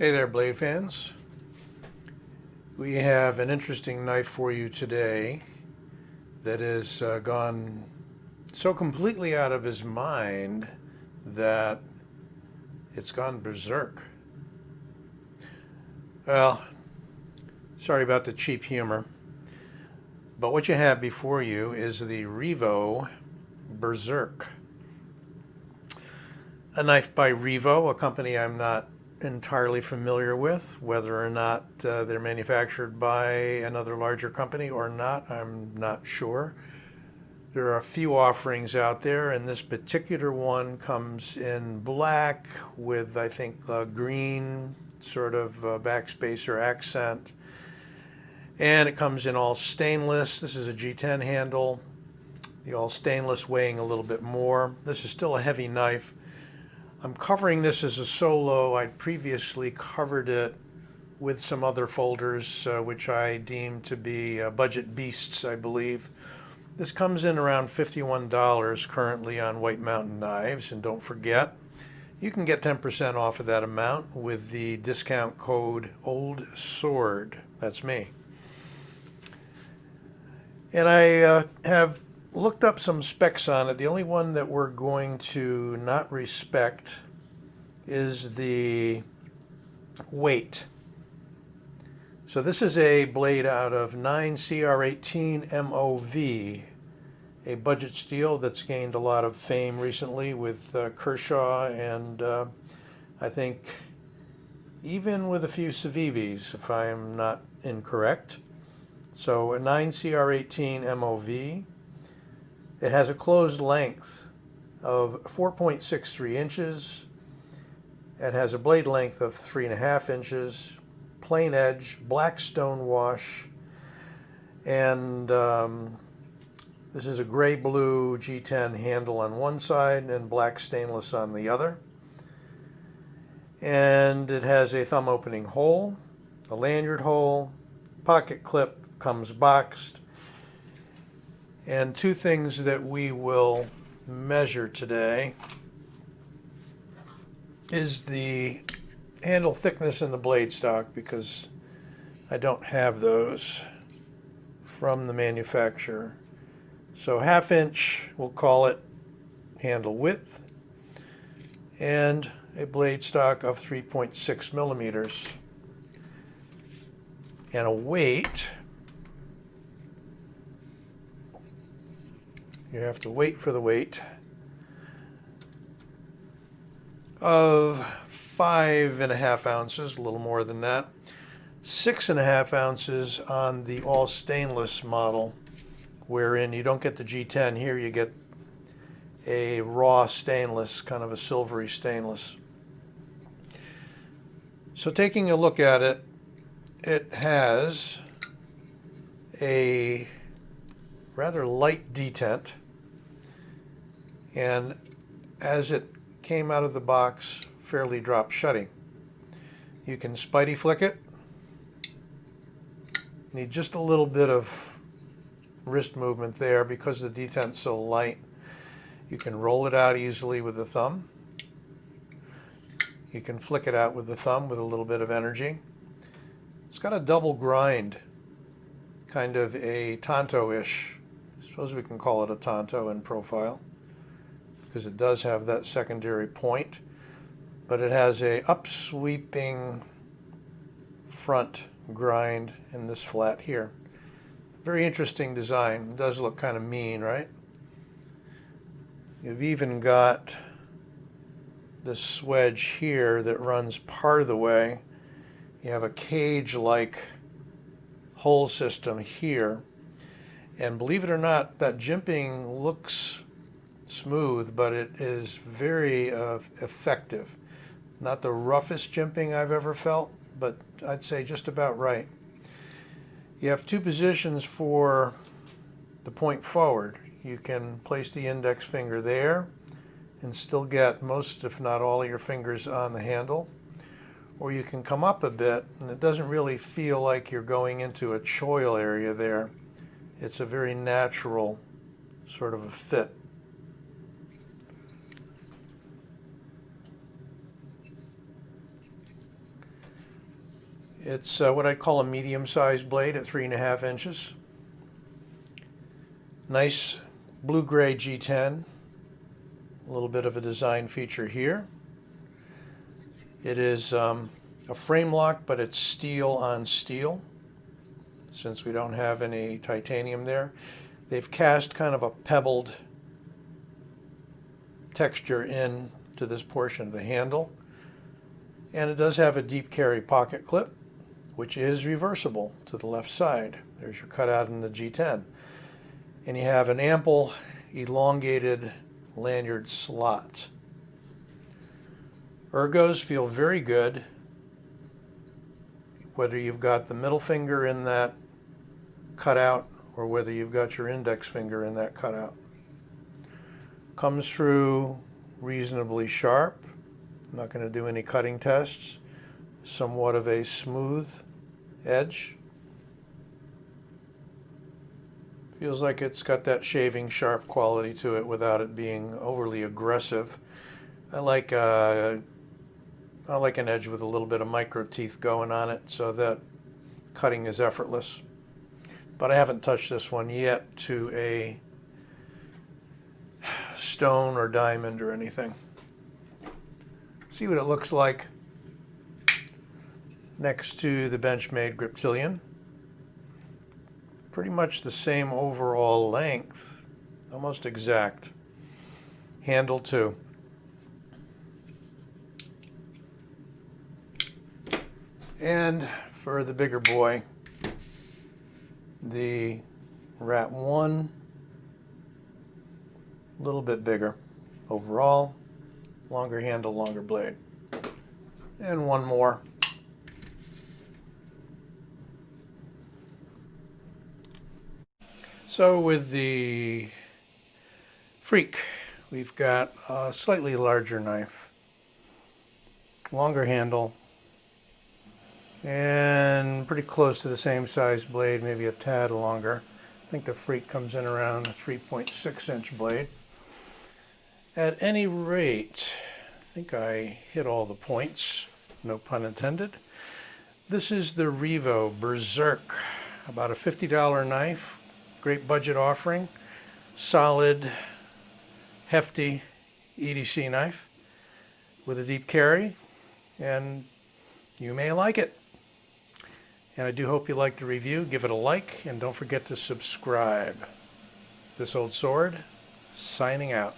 Hey there, blade fans. We have an interesting knife for you today that has gone so completely out of his mind that it's gone berserk. Well, sorry about the cheap humor, but what you have before you is the Revo Berserk. A knife by Revo, a company I'm not entirely familiar with. Whether or not they're manufactured by another larger company or not, I'm not sure. There are a few offerings out there, and this particular one comes in black with, I think, a green sort of backspacer accent. And it comes in all stainless. This is a G10 handle. The all stainless weighing a little bit more. This is still a heavy knife. I'm covering this as a solo. I'd previously covered it with some other folders, which I deemed to be budget beasts, I believe. This comes in around $51 currently on White Mountain Knives, and don't forget, you can get 10% off of that amount with the discount code OLDSWORD. That's me. And I have looked up some specs on it. The only one that we're going to not respect is the weight. So this is a blade out of 9CR18 MOV, a budget steel that's gained a lot of fame recently with Kershaw and I think even with a few Civivis, if I'm not incorrect. So a 9CR18 MOV. It has a closed length of 4.63 inches. It has a blade length of 3.5 inches, plain edge, black stone wash, and this is a gray-blue G10 handle on one side and black stainless on the other. And it has a thumb opening hole, a lanyard hole, pocket clip, comes boxed. And two things that we will measure today is the handle thickness and the blade stock, because I don't have those from the manufacturer. So 1/2 inch, we'll call it handle width, and a blade stock of 3.6 millimeters. And a weight, you have to wait for the weight, of 5.5 ounces, a little more than that. 6.5 ounces on the all stainless model, wherein you don't get the G10 here, you get a raw stainless, kind of a silvery stainless. So taking a look at it, it has a rather light detent, and as it came out of the box, fairly drop shutting. You can spidey flick it. Need just a little bit of wrist movement there because the detent's so light. You can roll it out easily with the thumb. You can flick it out with the thumb with a little bit of energy. It's got a double grind, kind of a Tanto-ish. I suppose we can call it a Tanto in profile, because it does have that secondary point, but it has a upsweeping front grind in this flat here. Very interesting design. It does look kind of mean, right? You've even got this wedge here that runs part of the way. You have a cage-like hole system here, and believe it or not, that jimping looks smooth, but it is very effective. Not the roughest jimping I've ever felt, but I'd say just about right. You have two positions for the point forward. You can place the index finger there and still get most, if not all, of your fingers on the handle. Or you can come up a bit, and it doesn't really feel like you're going into a choil area there. It's a very natural sort of a fit. It's what I call a medium-sized blade at 3.5 inches. Nice blue-gray G10. A little bit of a design feature here. It is a frame lock, but it's steel on steel, since we don't have any titanium there. They've cast kind of a pebbled texture in to this portion of the handle. And it does have a deep carry pocket clip, which is reversible to the left side. There's your cutout in the G10. And you have an ample elongated lanyard slot. Ergos feel very good, whether you've got the middle finger in that cutout or whether you've got your index finger in that cutout. Comes through reasonably sharp. I'm not going to do any cutting tests. Somewhat of a smooth edge. Feels like it's got that shaving sharp quality to it without it being overly aggressive. I like an edge with a little bit of micro teeth going on it so that cutting is effortless. But I haven't touched this one yet to a stone or diamond or anything. See what it looks like next to the Benchmade Griptilian. Pretty much the same overall length, almost exact. Handle too. And for the bigger boy, the Rat 1, a little bit bigger overall, longer handle, longer blade. And one more. So with the Freak, we've got a slightly larger knife, longer handle, and pretty close to the same size blade, maybe a tad longer. I think the Freak comes in around a 3.6 inch blade. At any rate, I think I hit all the points, no pun intended. This is the Revo Berserk, about a $50 knife. Great budget offering, solid, hefty EDC knife with a deep carry, and you may like it. And I do hope you liked the review. Give it a like, and don't forget to subscribe. This Old Sword, signing out.